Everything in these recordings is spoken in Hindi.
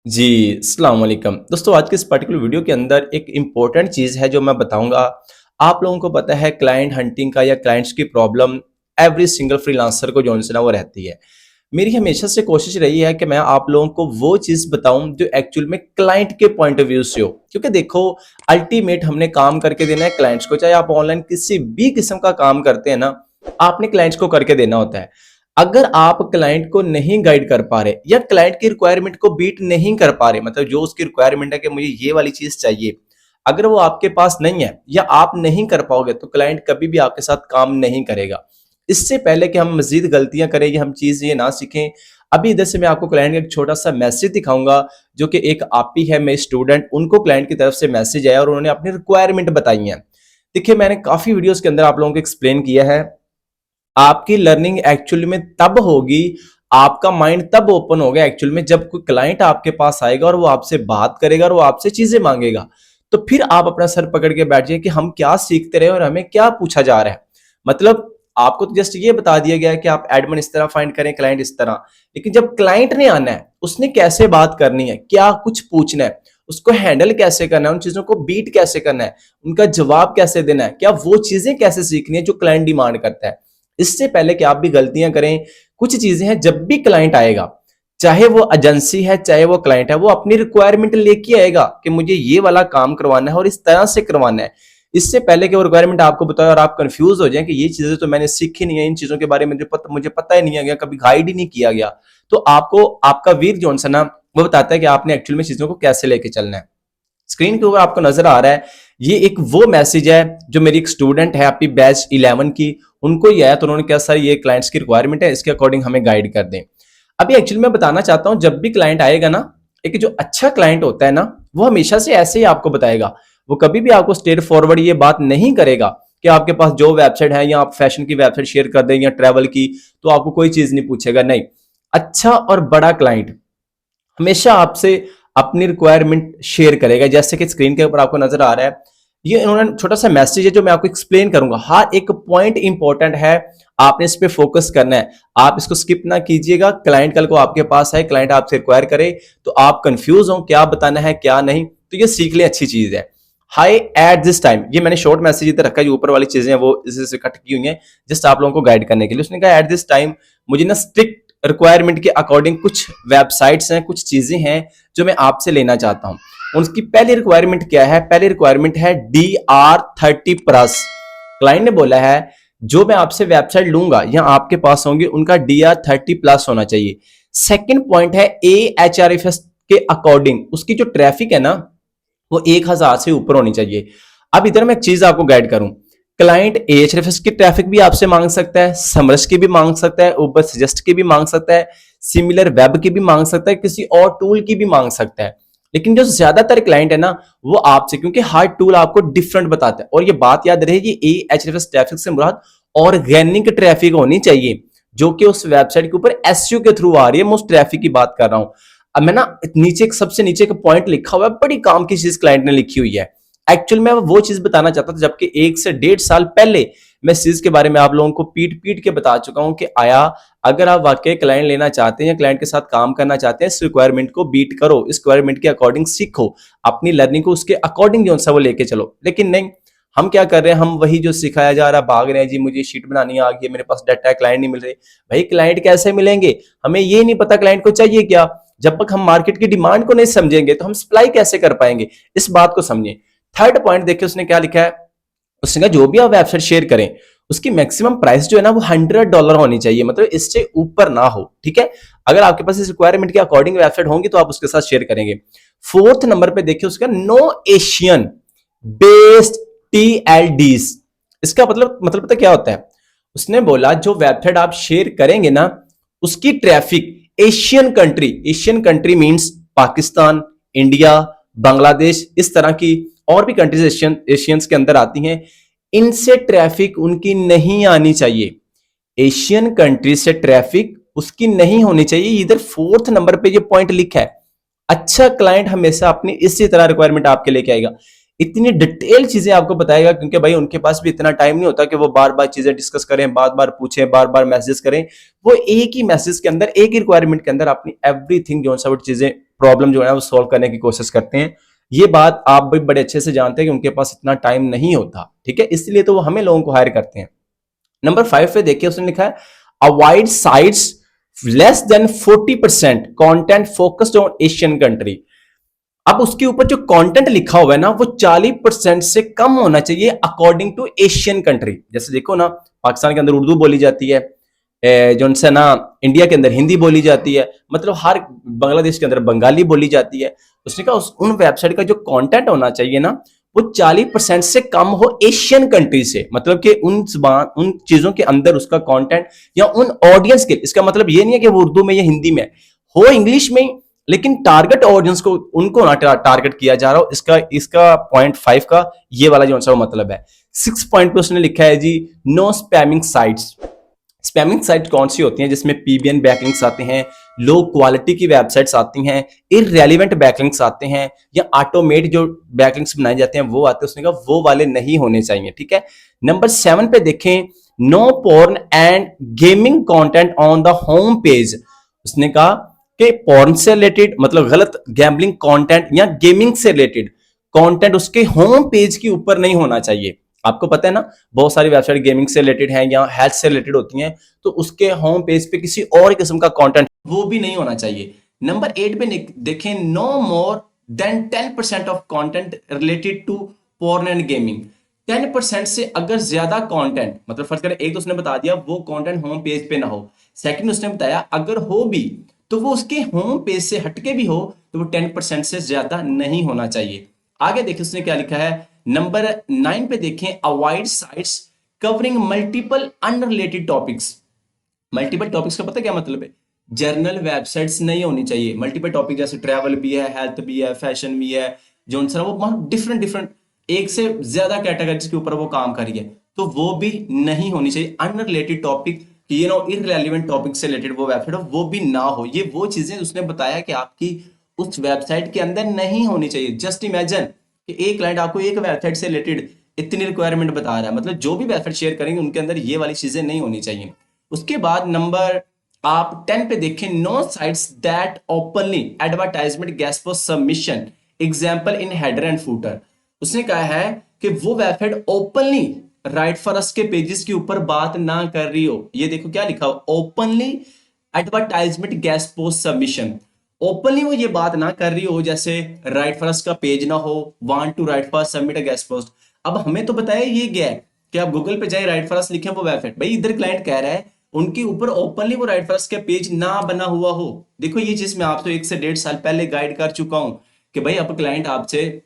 जी, अस्सलाम वालेकुम। दोस्तों आज के इस पर्टिकुलर वीडियो के अंदर एक इम्पोर्टेंट चीज़ है जो मैं बताऊँगा। आप लोगों को पता है क्लाइंट हंटिंग का या क्लाइंट्स की प्रॉब्लम एवरी सिंगल फ्रीलांसर को जो है ना वो रहती है। मेरी हमेशा से कोशिश रही है कि मैं आप लोगों को वो चीज़ बताऊँ जो एक्चुअल में क्लाइंट के पॉइंट ऑफ व्यू से हो। क्योंकि देखो अल्टीमेट हमने काम करके देना है क्लाइंट्स को, चाहे आप ऑनलाइन किसी भी किस्म का काम करते हैं ना, आपने क्लाइंट्स को करके देना होता है। अगर आप क्लाइंट को नहीं गाइड कर पा रहे या क्लाइंट की रिक्वायरमेंट को बीट नहीं कर पा रहे, मतलब जो उसकी रिक्वायरमेंट है कि मुझे ये वाली चीज चाहिए, अगर वो आपके पास नहीं है या आप नहीं कर पाओगे तो क्लाइंट कभी भी आपके साथ काम नहीं करेगा। इससे पहले कि हम मजीद गलतियां करें या हम चीज ये ना सीखें, अभी इधर से मैं आपको क्लाइंट का एक छोटा सा मैसेज दिखाऊंगा जो कि एक आप ही है, मेरे स्टूडेंट, उनको क्लाइंट की तरफ से मैसेज आया और उन्होंने अपनी रिक्वायरमेंट बताई है। देखिए मैंने काफी वीडियोस के अंदर आप लोगों को एक्सप्लेन किया है, आपकी लर्निंग एक्चुअली में तब होगी, आपका माइंड तब ओपन होगा एक्चुअल में जब कोई क्लाइंट आपके पास आएगा और वो आपसे बात करेगा और वो आपसे चीजें मांगेगा। तो फिर आप अपना सर पकड़ के बैठ जाइए कि हम क्या सीखते रहे और हमें क्या पूछा जा रहा है। मतलब आपको तो जस्ट ये बता दिया गया है कि आप एडमिन इस तरह फाइंड करें, क्लाइंट इस तरह, लेकिन जब क्लाइंट ने आना है उसने कैसे बात करनी है, क्या कुछ पूछना है, उसको हैंडल कैसे करना है, उन चीजों को बीट कैसे करना है, उनका जवाब कैसे देना है, क्या वो चीजें कैसे सीखनी है जो क्लाइंट डिमांड करता है। इससे पहले कि आप भी गलतियां करें, कुछ चीजें हैं जब भी क्लाइंट आएगा, चाहे वो एजेंसी है चाहे वो क्लाइंट है, वो अपनी रिक्वायरमेंट लेके आएगा कि मुझे ये वाला काम करवाना है और इस तरह से करवाना है। इससे पहले कि वो रिक्वायरमेंट आपको बताए और आप कंफ्यूज हो जाएं कि ये चीजें तो मैंने सीखी नहीं है, इन चीजों के बारे में मुझे पता ही नहीं है, कभी गाइड ही नहीं किया गया, तो आपको आपका वीर जॉनसन ना वो बताता है कि आपने एक्चुअल में चीजों को कैसे लेके चलना है। स्क्रीन के ऊपर आपको नजर आ रहा है, ये एक वो मैसेज है जो मेरी एक स्टूडेंट है आपकी बैच 11 की, उनको ही आया, तो उन्होंने कहा सर ये क्लाइंट्स की रिक्वायरमेंट है, इसके अकॉर्डिंग हमें गाइड कर दें। अभी एक्चुअली मैं बताना चाहता हूं, जब भी क्लाइंट आएगा ना, एक जो अच्छा क्लाइंट होता है ना, वो हमेशा से ऐसे ही आपको बताएगा। वो कभी भी आपको स्ट्रेट फॉरवर्ड ये बात नहीं करेगा कि आपके पास जो वेबसाइट है या आप फैशन की वेबसाइट शेयर कर दें या ट्रैवल की, तो आपको कोई चीज नहीं पूछेगा। नहीं, अच्छा और बड़ा क्लाइंट हमेशा आपसे अपनी रिक्वायरमेंट शेयर करेगा। जैसे कि स्क्रीन के ऊपर आपको नजर आ रहा है, ये इन्होंने छोटा सा मैसेज है जो मैं आपको एक्सप्लेन करूंगा। हर एक पॉइंट इंपॉर्टेंट है, आपने इस पे फोकस करना है, आप इसको स्किप ना कीजिएगा। क्लाइंट कल को आपके पास आए, क्लाइंट आपसे रिक्वायर करे तो आप कंफ्यूज हो क्या बताना है क्या नहीं, तो ये सीख ले, अच्छी चीज है। हाई एट दिस टाइम, ये मैंने शॉर्ट मैसेज इधर रखा है, जो ऊपर वाली चीजें हैं वो इससे कट की हुई हैं जस्ट आप लोगों को गाइड करने के लिए। उसने कहा एट दिस टाइम मुझे ना स्ट्रिक्ट रिक्वायरमेंट के अकॉर्डिंग कुछ वेबसाइट्स हैं, कुछ चीजें हैं जो मैं आपसे लेना चाहता हूं। उनकी पहली रिक्वायरमेंट क्या है? पहली रिक्वायरमेंट है DR30+। क्लाइंट ने बोला है जो मैं आपसे वेबसाइट लूंगा या आपके पास होंगे उनका DR30+ होना चाहिए। सेकंड पॉइंट है AHRFS के अकॉर्डिंग उसकी जो ट्रैफिक है ना वो 1000 से ऊपर होनी चाहिए। अब इधर मैं एक चीज आपको गाइड करूं, क्लाइंट एएचआरएफएस की ट्रैफिक भी आपसे मांग सकता है, समरस की भी मांग सकता है, उबर सजेस्ट की भी मांग सकता है, सिमिलर वेब की भी मांग सकता है, किसी और टूल की भी मांग सकता है। लेकिन जो ज्यादातर क्लाइंट है ना वो आपसे, क्योंकि हर टूल आपको डिफरेंट बताता है, और ये बात याद रहे कि एएचआरएफएस ट्रैफिक से मुराद ऑर्गेनिक ट्रैफिक होनी चाहिए जो कि उस वेबसाइट के ऊपर एसईओ के थ्रू आ रही है। मैं उस ट्रैफिक की बात कर रहा हूं। अब मैं ना नीचे सबसे नीचे एक पॉइंट लिखा हुआ है, बड़ी काम की चीज क्लाइंट ने लिखी हुई है। एक्चुअल में वो चीज बताना चाहता था जबकि 1 से 1.5 साल पहले मैं इस चीज के बारे में आप लोगों को पीट पीट के बता चुका हूं कि आया, अगर आप वाकई क्लाइंट लेना चाहते हैं या क्लाइंट के साथ काम करना चाहते हैं, इस रिक्वायरमेंट को बीट करो, इस रिक्वायरमेंट के अकॉर्डिंग सीखो, अपनी लर्निंग को उसके अकॉर्डिंग जो सा वो लेके चलो। लेकिन नहीं, हम क्या कर रहे हैं, हम वही जो सिखाया जा रहा है भाग रहे हैं। जी मुझे शीट बनानी आ गई है, मेरे पास डाटा है, क्लाइंट नहीं मिल रहे। भाई क्लाइंट कैसे मिलेंगे, हमें ये नहीं पता क्लाइंट को चाहिए क्या। जब तक हम मार्केट की डिमांड को नहीं समझेंगे तो हम सप्लाई कैसे कर पाएंगे, इस बात को समझें। थर्ड पॉइंट देखिए उसने क्या लिखा है, उसने कहा जो भी आप वेबसाइट शेयर करें उसकी मैक्सिमम प्राइस जो है ना वो $100 होनी चाहिए, मतलब इससे ऊपर ना हो। ठीक है, अगर आपके पास इस रिक्वायरमेंट के अकॉर्डिंग वेबसाइट होंगी तो आप उसके साथ शेयर करेंगे। फोर्थ नंबर पे देखिए उसका नो एशियन बेस्ड TLDs। इसका मतलब पता क्या होता है, उसने बोला जो वेबसाइट आप शेयर करेंगे ना उसकी traffic Asian country means Pakistan, India, Bangladesh, इस तरह की और भी कंट्रीज एशियंस के अंदर आती हैं, इनसे ट्रैफिक उनकी नहीं आनी चाहिए। एशियन कंट्री से ट्रैफिक उसकी नहीं होनी चाहिए। इधर फोर्थ नंबर पे ये पॉइंट लिखा है। अच्छा क्लाइंट हमेशा अपनी इसी तरह रिक्वायरमेंट आपके लेके आएगा। इतनी डिटेल चीजें आपको बताएगा, क्योंकि भाई उनके पास भी इतना टाइम नहीं होता कि वो बार बार चीजें डिस्कस करें, बार बार पूछें, बार बार मैसेज करें। वो एक ही मैसेज के अंदर, एक ही रिक्वायरमेंट के अंदर अपनी एवरीथिंग जो है वो चीजें, प्रॉब्लम जो है वो सॉल्व करने की कोशिश करते हैं। ये बात आप भी बड़े अच्छे से जानते हैं कि उनके पास इतना टाइम नहीं होता, ठीक है, इसलिए तो वो हमें लोगों को हायर करते हैं। नंबर 5 पे देखिए, उसने लिखा है avoid sites less than 40% content focused on Asian country. अब उसके ऊपर जो कंटेंट लिखा हुआ है ना, वो 40% से कम होना चाहिए अकॉर्डिंग टू एशियन कंट्री। जैसे देखो ना, पाकिस्तान के अंदर उर्दू बोली जाती है, जो से ना इंडिया के अंदर हिंदी बोली जाती है, मतलब हर बांग्लादेश के अंदर बंगाली बोली जाती है। उसने कहा उन वेबसाइट का जो कंटेंट होना चाहिए ना, वो 40% से कम हो एशियन कंट्री से, मतलब कि उन चीजों के अंदर उसका कंटेंट या उन ऑडियंस के, इसका मतलब ये नहीं है कि वो उर्दू में या हिंदी में हो, इंग्लिश में, लेकिन टारगेट ऑडियंस को उनको ना टारगेट किया जा रहा हो। इसका इसका पॉइंट 5 का ये वाला जो सा मतलब है। 6 पॉइंट पे उसने लिखा है जी, no spamming sites. Spamming site कौन सी होती हैं? जिसमें पीबीएन बैकलिंक्स आते हैं, लो क्वालिटी की वेबसाइट्स आती हैं, इररेलेवेंट बैकलिंक्स आते हैं, या ऑटोमेट जो बैकलिंक्स बनाए जाते हैं वो आते हैं। उसने कहा वो वाले नहीं होने चाहिए, ठीक है। नंबर 7 पे देखें, no porn and gaming content on the home page. उसने कहा कि पोर्न से रिलेटेड, मतलब गलत गैम्बलिंग कंटेंट या गेमिंग से रिलेटेड कंटेंट उसके होम पेज के ऊपर नहीं होना चाहिए। आपको पता है ना, बहुत सारी वेबसाइट गेमिंग से रिलेटेड हैं या हेल्थ से रिलेटेड होती हैं, तो उसके होम पेज पे किसी और किस्म का कंटेंट वो भी नहीं होना चाहिए। नंबर 8 पे देखें, no more than 10% of content related to porn and gaming. 10% से अगर ज्यादा कंटेंट, मतलब फर्ज करें, एक तो उसने बता दिया वो कंटेंट होम पेज पे ना हो, सेकंड उसने बताया अगर हो भी तो वो उसके होम पेज से हटके भी हो तो वो 10% से ज्यादा नहीं होना चाहिए। आगे देखिए उसने क्या लिखा है, नंबर 9 पे देखें, avoid sites covering multiple unrelated topics. Multiple topics का पता क्या मतलब है? जर्नल वेबसाइट्स नहीं होनी चाहिए। मल्टीपल टॉपिक जैसे ट्रैवल भी है, हेल्थ भी है, फैशन भी है, जो सा वो डिफरेंट डिफरेंट एक से ज्यादा कैटेगरीज के ऊपर वो काम करिए, तो वो भी नहीं होनी चाहिए। अनरिलेटेड टॉपिक, इररेलेवेंट टॉपिक से रिलेटेड वो वेबसाइट हो, वो भी ना हो। ये वो चीजें उसने बताया कि आपकी उस वेबसाइट के अंदर नहीं होनी चाहिए। जस्ट इमेजिन कि एक क्लाइंट आपको एक वेबसाइट से रिलेटेड इतनी रिक्वायरमेंट बता रहा है, मतलब जो भी वेबसाइट शेयर करेंगे उनके अंदर ये वाली चीजें नहीं होनी चाहिए। उसके बाद नंबर आप 10 पे देखें, no sites that openly advertisement guest for submission example in header and footer. उसने कहा है कि वो website openly write for us के पेजेस के ऊपर बात ना कर रही हो। ये देखो क्या लिखा हो, openly advertisement gas post submission. Openly वो ये बात ना कर रही हो, जैसे राइट फॉर अस का पेज ना हो, want to write for submit a guest post. अब हमें तो बताया ये गया है कि आप गूगल पे जाए राइट फॉर अस लिखें वो वेबसाइट, भाई इधर क्लाइंट कह रहा है उनके ऊपर ओपनली वो राइट फॉर अस का पेज ना बना हुआ हो। देखो ये चीज मैं आपसे 1 से 1.5 साल पहले गाइड कर चुका हूं कि भाई अब क्लाइंट आपसे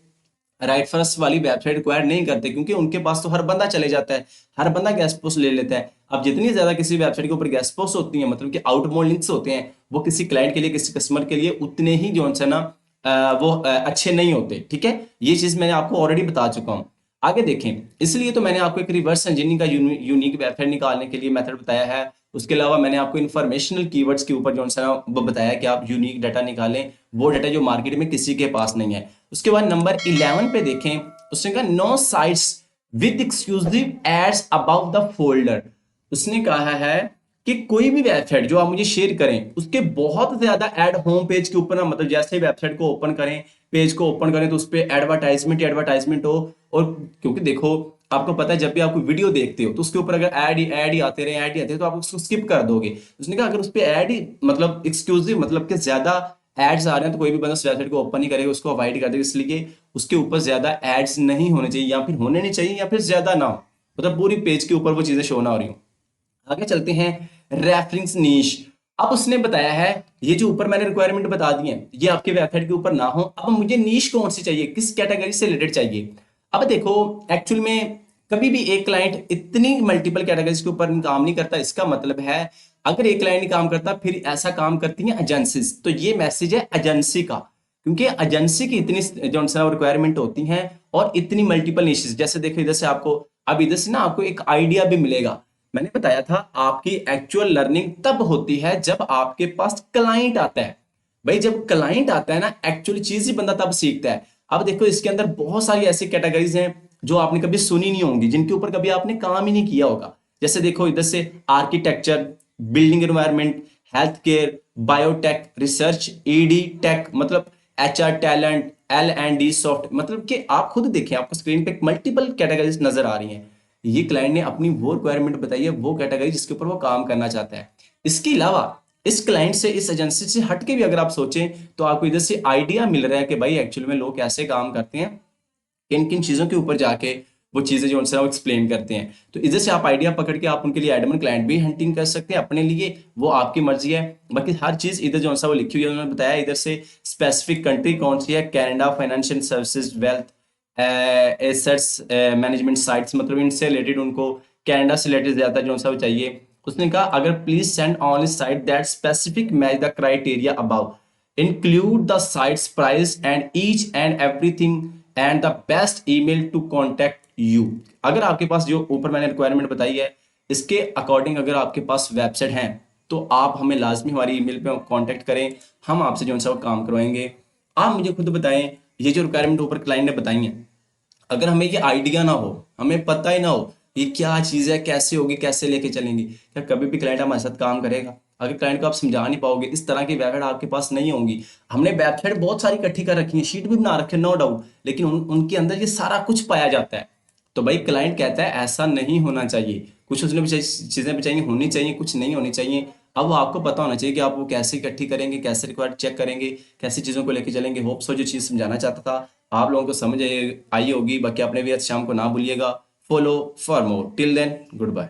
राइट फर्स्ट वाली वेबसाइट रिक्वायर नहीं करते, क्योंकि उनके पास तो हर बंदा चले जाता है, हर बंदा गेस्ट पोस्ट ले लेता है। अब जितनी ज्यादा किसी वेबसाइट के ऊपर गेस्ट पोस्ट होती है, मतलब कि आउटबाउंड लिंक्स होते हैं, वो किसी क्लाइंट के लिए, किसी कस्टमर के लिए उतने ही जो है ना अच्छे नहीं होते, ठीक है। ये चीज मैंने आपको ऑलरेडी बता चुका हूँ। आगे देखें, इसलिए तो मैंने आपको एक रिवर्स इंजीनियरिंग का यूनिक वेबसाइट निकालने के लिए मेथड बताया है। उसके अलावा मैंने आपको इन्फॉर्मेशनल कीवर्ड्स के ऊपर जो है ना वो बताया कि आप यूनिक डाटा निकालें, वो डाटा जो मार्केट में किसी के पास नहीं है। उसके बाद नंबर 11 पे देखें, उसने कहा no sites with exclusive ads about the folder. उसने कहा है कि कोई भी वेबसाइट जो आप मुझे शेयर करें उसके बहुत ज्यादा ऐड होम पेज के ऊपर ना, मतलब जैसे ही वेबसाइट को ओपन करें, पेज को ओपन करें, तो उस पर एडवर्टाइजमेंट हो। और क्योंकि देखो आपको पता है जब भी आप कोई वीडियो देखते हो तो उसके ऊपर अगर ऐड ही आते रहे, ऐड ही आते रहे, तो आप उसको स्किप कर दोगे। उसने कहा अगर उस पर ऐड ही, मतलब एक्सक्लूसिव, मतलब कि ज्यादा एड्स आ रहे हैं, तो कोई भी बंदा वेबसाइट को ओपन नहीं करेगा, उसको अवॉइड कर देगा। इसलिए उसके ऊपर ज्यादा एड्स नहीं होने चाहिए, या फिर होने नहीं चाहिए, या फिर ज्यादा ना हो, मतलब पूरी पेज के ऊपर वो चीजें शो ना हो रही हो। आगे चलते हैं, रेफरेंस नीश। अब उसने बताया है ये जो ऊपर मैंने रिक्वायरमेंट बता दी है ये आपके वेबसाइट के ऊपर ना हो। अब मुझे नीश कौन सी चाहिए, किस कैटेगरी से रिलेटेड चाहिए? अब देखो एक्चुअल में कभी भी एक क्लाइंट इतनी मल्टीपल कैटेगरीज के ऊपर काम नहीं करता। इसका मतलब है अगर एक क्लाइंट नहीं काम करता, फिर ऐसा काम करती हैं एजेंसीज। तो ये मैसेज है एजेंसी का, क्योंकि एजेंसी की इतनी जो रिक्वायरमेंट होती हैं और इतनी मल्टीपल निशेस। जैसे देखो इधर से आपको, अब इधर से ना आपको एक आइडिया भी मिलेगा। मैंने बताया था आपकी एक्चुअल लर्निंग तब होती है जब आपके पास क्लाइंट आता है। भाई जब क्लाइंट आता है ना, एक्चुअली चीज ही बंदा तब सीखता है। अब देखो इसके अंदर बहुत सारी ऐसी कैटेगरीज हैं जो आपने कभी सुनी नहीं होंगी, जिनके ऊपर कभी आपने काम ही नहीं किया होगा। जैसे देखो इधर से architecture, building environment, health care, biotech, research, edtech, मतलब एचआर टैलेंट, L&D सॉफ्ट, मतलब कि आप खुद देखें, आपको स्क्रीन पे मल्टीपल कैटेगरीज नजर आ रही हैं। ये क्लाइंट ने अपनी वो रिक्वायरमेंट बताई है, वो कैटेगरी जिसके ऊपर वो काम करना चाहता है। इसके अलावा इस क्लाइंट से, इस एजेंसी से हट के भी अगर आप सोचें तो आपको इधर से आइडिया मिल रहा है कि भाई एक्चुअली में लोग कैसे काम करते हैं, किन किन चीजों के ऊपर जाके वो चीजें जो उनसे वो एक्सप्लेन करते हैं। तो इधर से आप आइडिया पकड़ के आप उनके लिए एडमिन क्लाइंट भी हंटिंग कर सकते हैं अपने लिए, वो आपकी मर्जी है। बाकी हर चीज इधर जो सा वो लिखी हुई है उन्होंने बताया। इधर से स्पेसिफिक कंट्री कौन सी है, Canada, financial services, wealth, assets management sites, मतलब इनसे रिलेटेड उनको कनाडा से रिलेटेड ज्यादा जो सा वो चाहिए। उसने कहा अगर please send only site that specific match the criteria about, include the site's price and each and everything and the best email to contact you। अगर आपके पास जो ऊपर मैंने रिक्वायरमेंट बताई है इसके अकॉर्डिंग अगर आपके पास वेबसाइट है तो आप हमें लाजमी हमारी ईमेल पे कांटेक्ट करें, हम आपसे जो है वो काम करवाएंगे। आप मुझे खुद बताएं, ये जो रिक्वायरमेंट ऊपर क्लाइंट ने बताई है, अगर हमें ये आइडिया ना हो, हमें पता ही ना हो ये क्या चीज़ है, कैसे होगी, कैसे लेके चलेंगे, क्या कभी भी क्लाइंट हमारे साथ काम करेगा? अगर क्लाइंट को आप समझा नहीं पाओगे, इस तरह की वेबसाइट आपके पास नहीं होंगी। हमने वेबसाइट बहुत सारी इकट्ठी कर रखी है, शीट भी बना रखे नो डाउट, लेकिन उनके अंदर ये सारा कुछ पाया जाता है। तो भाई क्लाइंट कहता है ऐसा नहीं होना चाहिए, कुछ उसने भी चीज़ें भी चाहिए, होनी चाहिए, कुछ नहीं होनी चाहिए। अब वो आपको पता होना चाहिए कि आप वो कैसे इकट्ठी करेंगे, कैसे रिक्वायर्ड चेक करेंगे, कैसी चीज़ों को लेके चलेंगे। होप सो जो चीज़ समझाना चाहता था आप लोगों को समझ आई होगी। बाकी आपने भी आज शाम को ना भूलिएगा। Follow for more, till then good bye.